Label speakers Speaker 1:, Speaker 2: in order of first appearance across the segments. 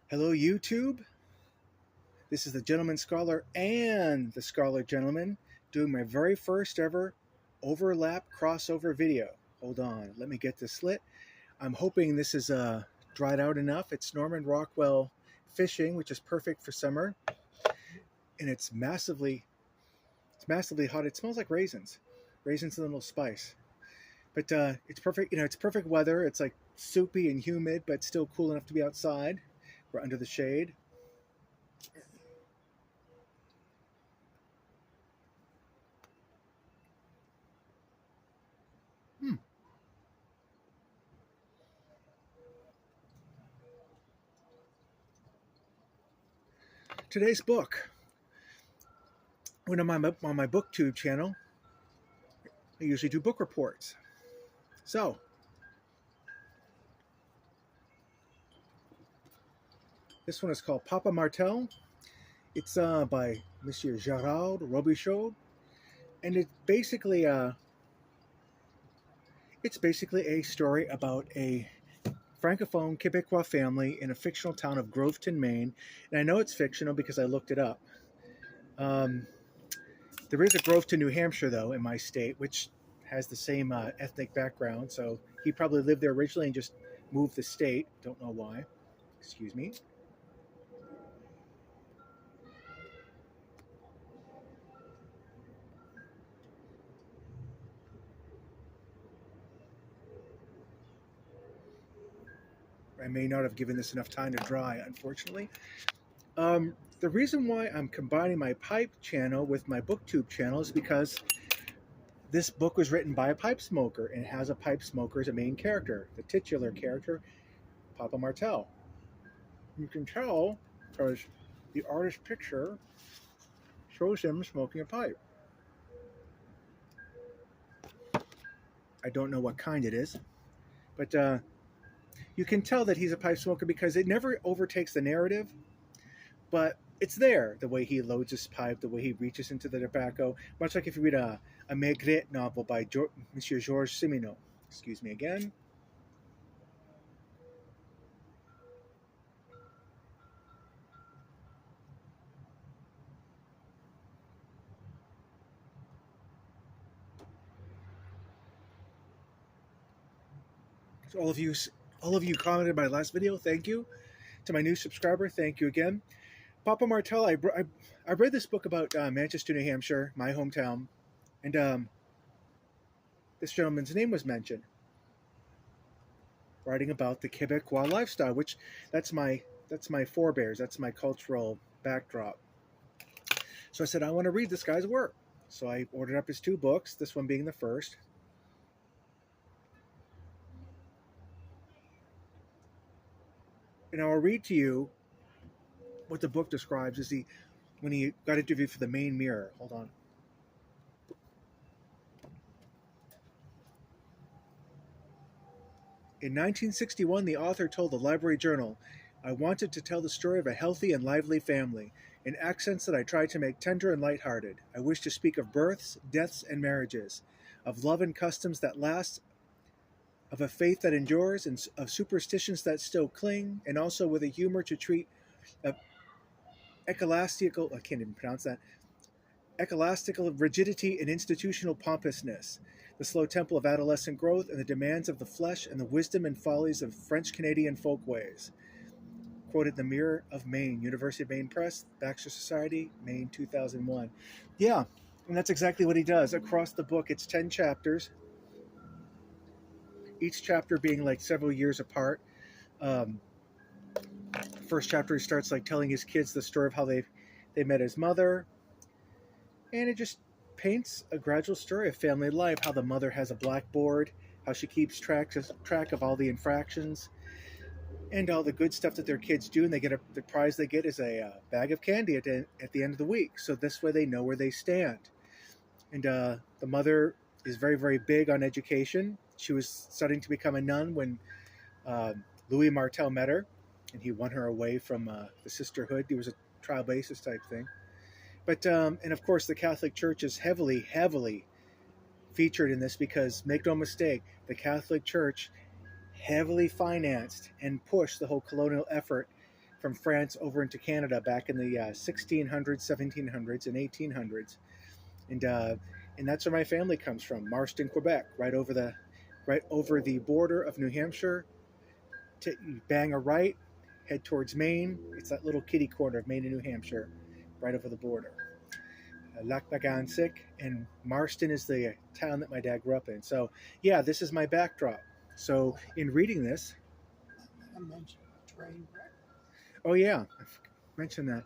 Speaker 1: Hello, YouTube. This is the Gentleman Scholar and the Scholar Gentleman doing my very first ever overlap crossover video. Hold on, let me get this lit. I'm hoping this is dried out enough. It's Norman Rockwell fishing, which is perfect for summer, and it's massively hot. It smells like raisins, raisins and a little spice. But it's perfect. It's perfect weather. It's like soupy and humid, but still cool enough to be outside. We're under the shade. Hmm. Today's book. When I'm on my BookTube channel, I usually do book reports. So, this one is called Papa Martel. It's by Monsieur Gerald Robichaud, and it's basically a story about a francophone Quebecois family in a fictional town of Groveton, Maine. And I know it's fictional because I looked it up. There is a Groveton, New Hampshire, though, in my state, which has the same ethnic background. So he probably lived there originally and just moved the state. Don't know why. Excuse me. I may not have given this enough time to dry, unfortunately. The reason why I'm combining my pipe channel with my BookTube channel is because this book was written by a pipe smoker and has a pipe smoker as a main character, the titular character, Papa Martel. You can tell because the artist picture shows him smoking a pipe. I don't know what kind it is, but you can tell that he's a pipe smoker because it never overtakes the narrative, but it's there. The way he loads his pipe, the way he reaches into the tobacco, much like if you read a Maigret novel by Monsieur Georges Simenon. Excuse me again. So all of you commented my last video. Thank you. To my new subscriber, thank you again. Papa Martel, I read this book about Manchester, New Hampshire, my hometown, and this gentleman's name was mentioned, writing about the Quebecois lifestyle, which that's my forebears, that's my cultural backdrop. So I said, I want to read this guy's work. So I ordered up his two books, this one being the first. And I'll read to you what the book describes as when he got interviewed for the Maine Mirror. Hold on. In 1961, the author told the Library Journal, I wanted to tell the story of a healthy and lively family, in accents that I tried to make tender and light-hearted. I wish to speak of births, deaths, and marriages, of love and customs that last, of a faith that endures, and of superstitions that still cling, and also with a humor to treat of ecclesiastical, I can't even pronounce that, ecclesiastical rigidity and institutional pompousness, the slow tempo of adolescent growth and the demands of the flesh and the wisdom and follies of French-Canadian folkways. Quoted in the Mirror of Maine, University of Maine Press, Baxter Society, Maine, 2001. Yeah, and that's exactly what he does. Across the book, it's 10 chapters, each chapter being like several years apart. First chapter, he starts like telling his kids the story of how they met his mother, and it just paints a gradual story of family life, how the mother has a blackboard, how she keeps track of all the infractions and all the good stuff that their kids do, and the prize they get is a bag of candy at the end of the week. So this way they know where they stand. And the mother is very, very big on education. She was starting to become a nun when Louis Martel met her, and he won her away from the sisterhood. It was a trial basis type thing. But and of course the Catholic Church is heavily, heavily featured in this because, make no mistake, the Catholic Church heavily financed and pushed the whole colonial effort from France over into Canada back in the 1600s, 1700s, and 1800s, and that's where my family comes from, Marston, Quebec, right over the border of New Hampshire. You bang a right, head towards Maine. It's that little kitty corner of Maine and New Hampshire, right over the border. Lac-Mégantic, and Marston is the town that my dad grew up in. So, yeah, this is my backdrop. So, in reading this,
Speaker 2: I mentioned train wreck.
Speaker 1: oh yeah, I mentioned that.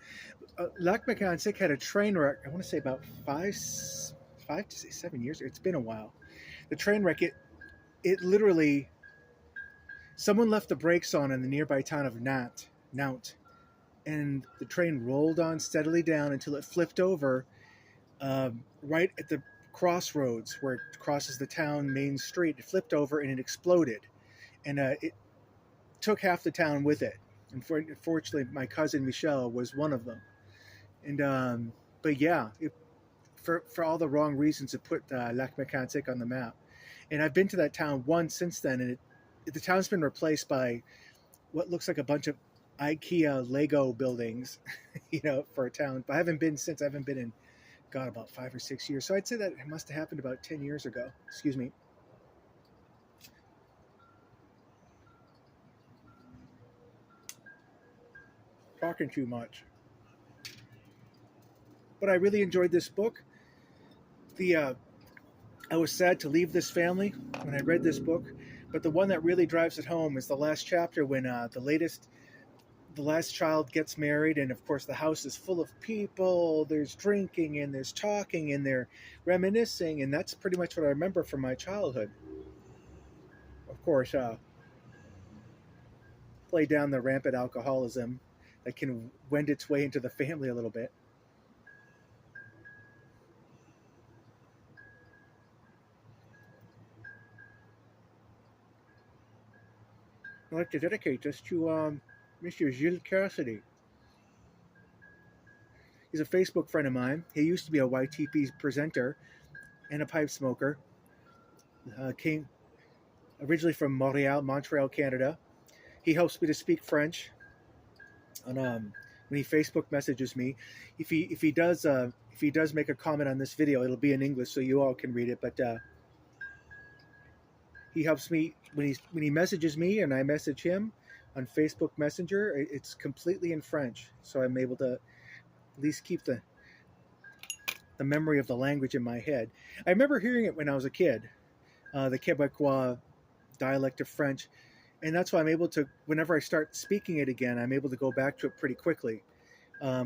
Speaker 1: Lac-Mégantic had a train wreck. I want to say about 5 to 7 years. It's been a while. The train wreck. It literally. Someone left the brakes on in the nearby town of Nantes, and the train rolled on steadily down until it flipped over right at the crossroads where it crosses the town main street. It flipped over and it exploded, and it took half the town with it. Unfortunately, my cousin Michelle was one of them. And but yeah, for all the wrong reasons, it put Lac-Mégantic on the map. And I've been to that town once since then, and the town's been replaced by what looks like a bunch of IKEA Lego buildings, for a town. But I haven't been since. I haven't been in, God, about 5 or 6 years. So I'd say that it must have happened about 10 years ago. Excuse me. Talking too much. But I really enjoyed this book. I was sad to leave this family when I read this book, but the one that really drives it home is the last chapter when the last child gets married, and of course the house is full of people. There's drinking and there's talking and they're reminiscing, and that's pretty much what I remember from my childhood. Of course, play down the rampant alcoholism that can wend its way into the family a little bit. I'd like to dedicate this to Mr. Gilles Cassidy. He's a Facebook friend of mine. He used to be a YTPC presenter and a pipe smoker. Came originally from Montreal, Canada. He helps me to speak French. And when he Facebook messages me, if he does make a comment on this video, it'll be in English so you all can read it. But he helps me when he messages me and I message him on Facebook Messenger. It's completely in French, so I'm able to at least keep the memory of the language in my head. I remember hearing it when I was a kid, the Quebecois dialect of French, and that's why I'm able to, whenever I start speaking it again, I'm able to go back to it pretty quickly.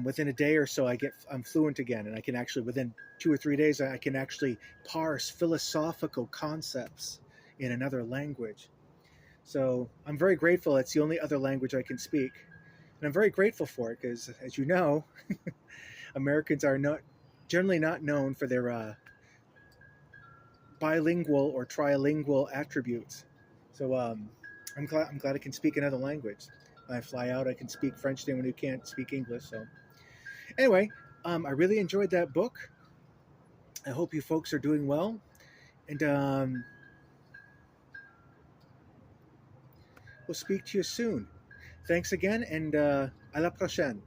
Speaker 1: Within a day or so, I'm fluent again, and I can actually, within 2 or 3 days, I can actually parse philosophical concepts in another language. So I'm very grateful. It's the only other language I can speak, and I'm very grateful for it because, as you know, Americans are generally not known for their bilingual or trilingual attributes. So I'm glad I can speak another language. When I fly out, I can speak French to anyone who can't speak English. So anyway, I really enjoyed that book. I hope you folks are doing well, and we'll speak to you soon. Thanks again, and à la prochaine.